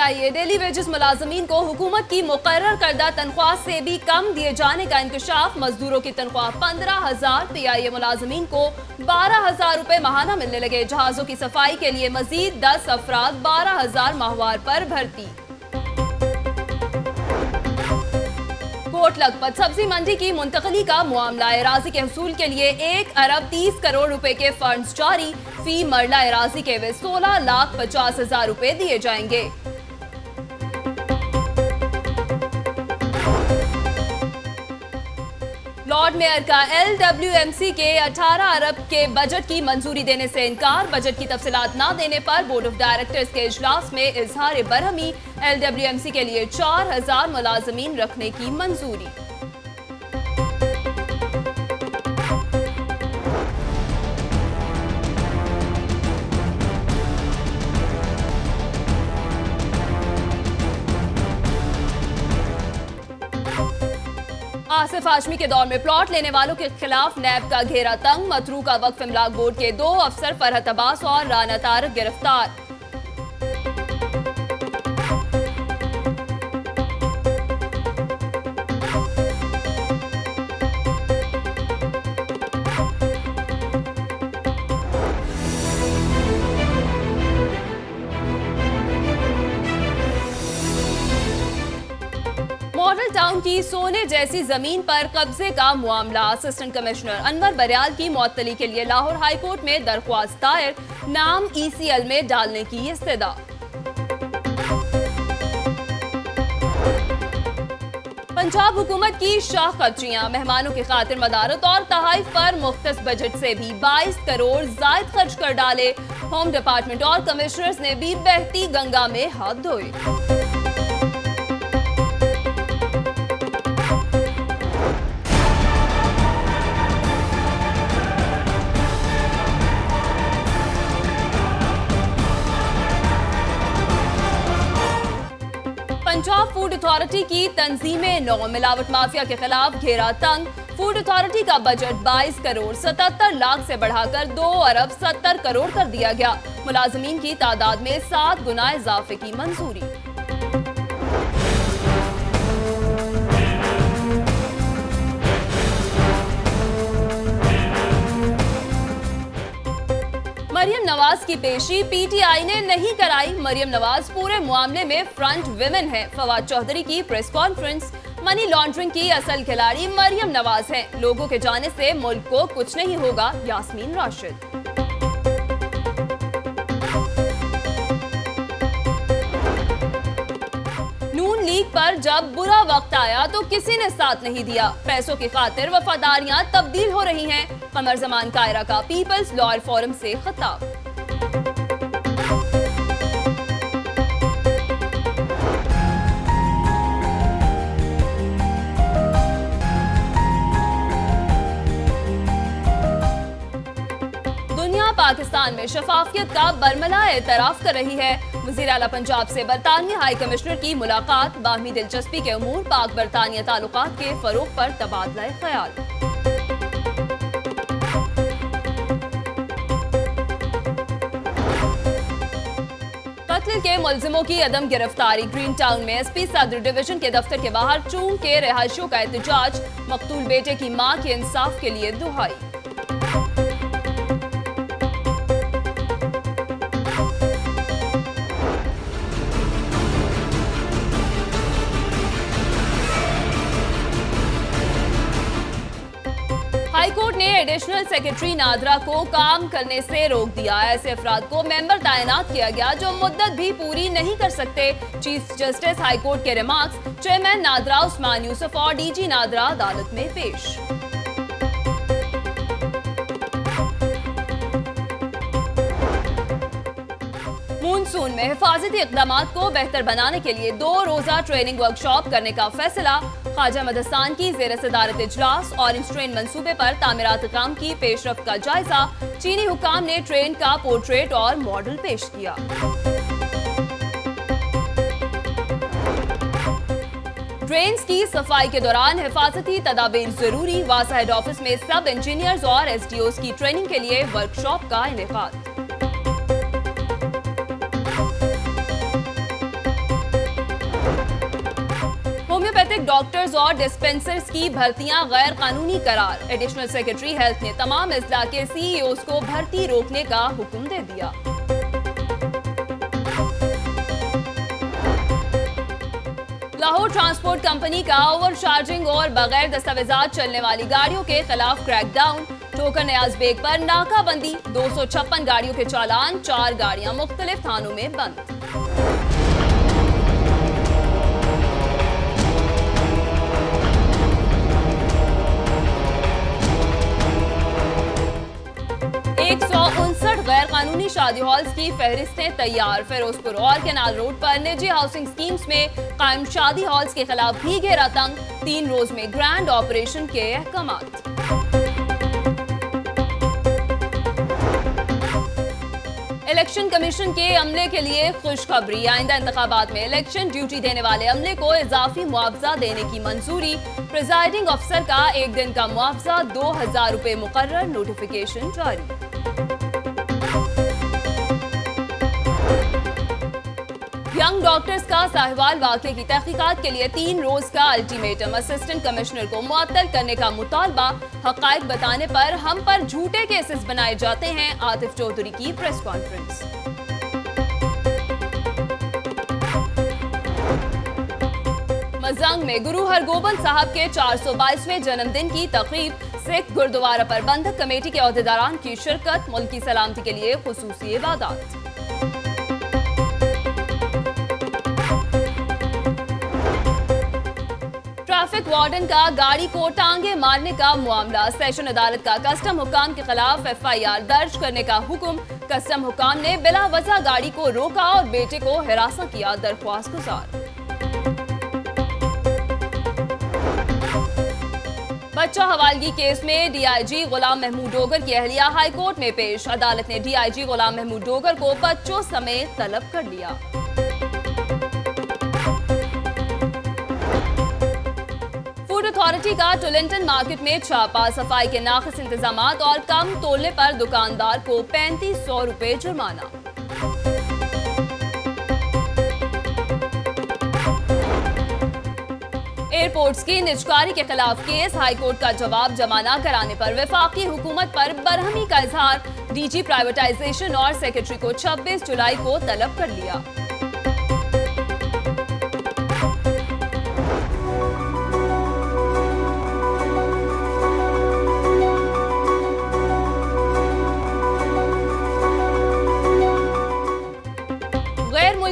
PTI daily wages मुलाजमीन को हुकूमत की मुकर्रर करदा तनख्वाह से भी कम दिए जाने का इंकशाफ। मजदूरों की तनख्वाह 15,000, PIA मुलाजमीन को 12,000 रुपए माहाना मिलने लगे। जहाजों की सफाई के लिए मजीद 10 अफराद 12,000 माहवार पर भर्ती। कोट लखपत सब्जी मंडी की मुंतकली का मामला। एराजी के हसूल के लिए 1 अरब 30 करोड़ रुपए के फंड्स जारी। फी मरला एराजी के वे 16,50,000 रुपए दिए जाएंगे। लॉर्ड मेयर का LWMC के 18 अरब के बजट की मंजूरी देने से इनकार। बजट की तफसीलात न देने पर बोर्ड ऑफ डायरेक्टर्स के इजलास में इजहार बरहमी। LWMC के लिए 4,000 मुलाजमीन रखने की मंजूरी। आसिफ हाशमी के दौर में प्लॉट लेने वालों के खिलाफ नैब का घेरा तंग। मतरूका वक्फ इमलाक बोर्ड के 2 अफसर फरहत अब्बास और राना तारक गिरफ्तार। मॉडल टाउन की सोने जैसी जमीन पर कब्जे का मामला। असिस्टेंट कमिश्नर अनवर बरियाल की मुअत्तली के लिए लाहौर हाई कोर्ट में दरख्वास्त दायर। नाम ECL में डालने की इस्तदा। पंजाब हुकूमत की शाह खर्चियां। मेहमानों की खातिर मदारत और तहाइफ पर मुख्तस बजट से भी 22 करोड़ जायद खर्च कर डाले। होम डिपार्टमेंट और कमिश्नर्स ने भी बहती गंगा में हाथ धोए। पंजाब फूड अथॉरिटी की तंजीमें 9। मिलावट माफिया के खिलाफ घेरा तंग। फूड अथॉरिटी का बजट 22 करोड़ 77 लाख से बढ़ाकर 2 अरब 70 करोड़ कर दिया गया। मुलाजमीन की तादाद में 7 गुना इजाफे की मंजूरी। मरियम नवाज की पेशी PTI ने नहीं कराई। मरियम नवाज पूरे मामले में फ्रंट विमेन है। फवाद चौधरी की प्रेस कॉन्फ्रेंस। मनी लॉन्ड्रिंग की असल खिलाड़ी मरियम नवाज है। लोगों के जाने से मुल्क को कुछ नहीं होगा। यास्मीन राशिद। नून लीग पर जब बुरा वक्त आया तो किसी ने साथ नहीं दिया। पैसों की खातिर वफादारियां तब्दील हो रही हैं। कमर जमान कायरा का पीपल्स लॉयर फोरम से खिताब। दुनिया पाकिस्तान में शफाफियत का बरमला एतराफ कर रही है। वज़ीर आला पंजाब से बरतानवी हाई कमिश्नर की मुलाकात। बाहमी दिलचस्पी के उमूर पाक बरतानिया ताल्लुकात के फरोग पर तबादला ख्याल। कत्ल के मुलजिमों की अदम गिरफ्तारी। ग्रीन टाउन में SP सदर डिवीजन के दफ्तर के बाहर चूंक के रिहायशियों का एहतजाज। मकतूल बेटे की मां के इंसाफ के लिए दुहाई। हाईकोर्ट ने एडिशनल सेक्रेटरी नादरा को काम करने से रोक दिया। ऐसे अफराद को मेंबर तैनात किया गया जो मुद्दत भी पूरी नहीं कर सकते। चीफ जस्टिस हाईकोर्ट के रिमार्क्स। चेयरमैन नादरा उस्मान यूसुफ और DG नादरा अदालत में पेश। मानसून में हिफाजती इक़दामात को बेहतर बनाने के लिए 2 रोजा ट्रेनिंग वर्कशॉप करने का फैसला। ख्वाजा मदस्तान की ज़ेर सदारत इजलास। ऑरेंज ट्रेन मंसूबे पर तामीरात काम की पेशरफ्त का जायजा। चीनी हुकाम ने ट्रेन का पोर्ट्रेट और मॉडल पेश किया। ड्रेन्स की सफाई के दौरान हिफाजती तदाबीर जरूरी। वासा हेड ऑफिस में सब इंजीनियर्स और SDOs की ट्रेनिंग के लिए वर्कशॉप का इनेकाद। डॉक्टर्स और डिस्पेंसर्स की भर्तियां गैर कानूनी करार। एडिशनल सेक्रेटरी हेल्थ ने तमाम अजला के सीईओज को भर्ती रोकने का हुक्म दे दिया। लाहौर ट्रांसपोर्ट कंपनी का ओवरचार्जिंग और बगैर दस्तावेजात चलने वाली गाड़ियों के खिलाफ क्रैकडाउन। ठोकर न्याज बेग पर नाकाबंदी, 256 गाड़ियों के चालान, 4 गाड़ियां मुख्तलिफ थानों में बंद। गैर कानूनी शादी हॉल्स की फहरिस्तें तैयार। फिरोजपुर और कैनाल रोड पर निजी हाउसिंग स्कीम्स में कायम शादी हॉल्स के खिलाफ भी घेरा तंग। 3 रोज में ग्रैंड ऑपरेशन के अहकामात। इलेक्शन कमीशन के अमले के लिए खुशखबरी। आइंदा इंतखाबात में इलेक्शन ड्यूटी देने वाले अमले को इजाफी मुआवजा देने की मंजूरी। प्रिजाइडिंग अफसर का 1 दिन का मुआवजा 2000 रुपए मुकर्रर। नोटिफिकेशन जारी। यंग डॉक्टर्स का साहिवाल वाकये की तहकीकात के लिए 3 रोज का अल्टीमेटम। असिस्टेंट कमिश्नर को मुअत्तल करने का मुतालबा। हकायक बताने पर हम पर झूठे केसेस बनाए जाते हैं। आतिफ चौधरी की प्रेस कॉन्फ्रेंस। मजंग में गुरु हरगोबिंद साहब के 422वें जन्मदिन की तकरीब। सिख गुरुद्वारा प्रबंधक कमेटी के अहदेदारान की शिरकत। मुल्क की सलामती के लिए खुसूसी इबादत। ट्रैफिक वार्डन का गाड़ी को टांगे मारने का मामला। सेशन अदालत का कस्टम हुकाम के खिलाफ FIR दर्ज करने का हुक्म। कस्टम हुकाम ने बिला वजह गाड़ी को रोका और बेटे को हिरासा किया। दरख्वास्त गुजार। बच्चा हवालगी केस में DIG गुलाम महमूद डोगर की अहलिया हाई कोर्ट में पेश। अदालत ने DIG गुलाम महमूद डोगर को बच्चों समेत तलब कर लिया। अथॉरिटी का टुलिंटन मार्केट में छापा। सफाई के नाक़िस इंतजामात और कम तोलने पर दुकानदार को 3500 रुपए जुर्माना। एयरपोर्ट्स की निजकारी के खिलाफ केस। हाईकोर्ट का जवाब जमा न कराने पर वफाकी हुकूमत पर बरहमी का इजहार। DG प्राइवेटाइजेशन और सेक्रेटरी को 26 जुलाई को तलब कर लिया।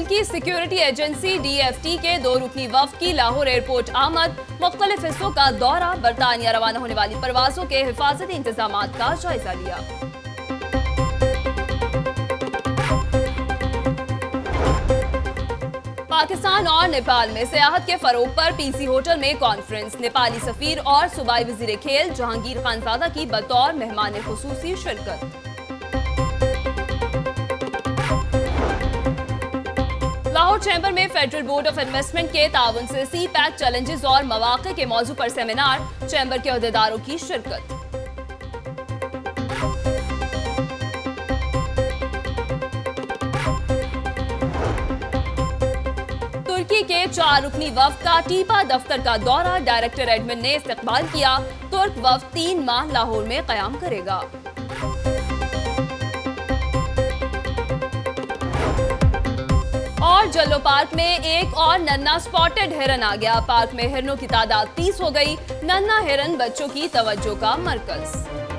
की सिक्योरिटी एजेंसी DFT के 2 रुकनी वफ्द की लाहौर एयरपोर्ट आमद। मुख्तलिफ हिस्सों का दौरा। बरतानिया रवाना होने वाली परवाजों के हिफाजती इंतजामात का जायजा लिया। पाकिस्तान और नेपाल में सियाहत के फरोग पर PC होटल में कॉन्फ्रेंस। नेपाली सफीर और सूबाई वजीर खेल जहांगीर खानजादा की बतौर मेहमान खुसूसी शिरकत। लाहौर चैम्बर में फेडरल बोर्ड ऑफ इन्वेस्टमेंट के ताउन से CPAC चैलेंजेस और मौके के मौजू पर सेमिनार। चैम्बर के अहदेदारों की शिरकत। तुर्की के 4 रुकनी वफ्द का टीपा दफ्तर का दौरा। डायरेक्टर एडमिन ने इस्तकबाल किया। तुर्क वफ्द 3 माह लाहौर में कयाम करेगा। और जल्लो पार्क में एक और नन्ना स्पॉटेड हिरन आ गया। पार्क में हिरनों की तादाद 30 हो गई। नन्ना हिरन बच्चों की तवज्जो का मरकज।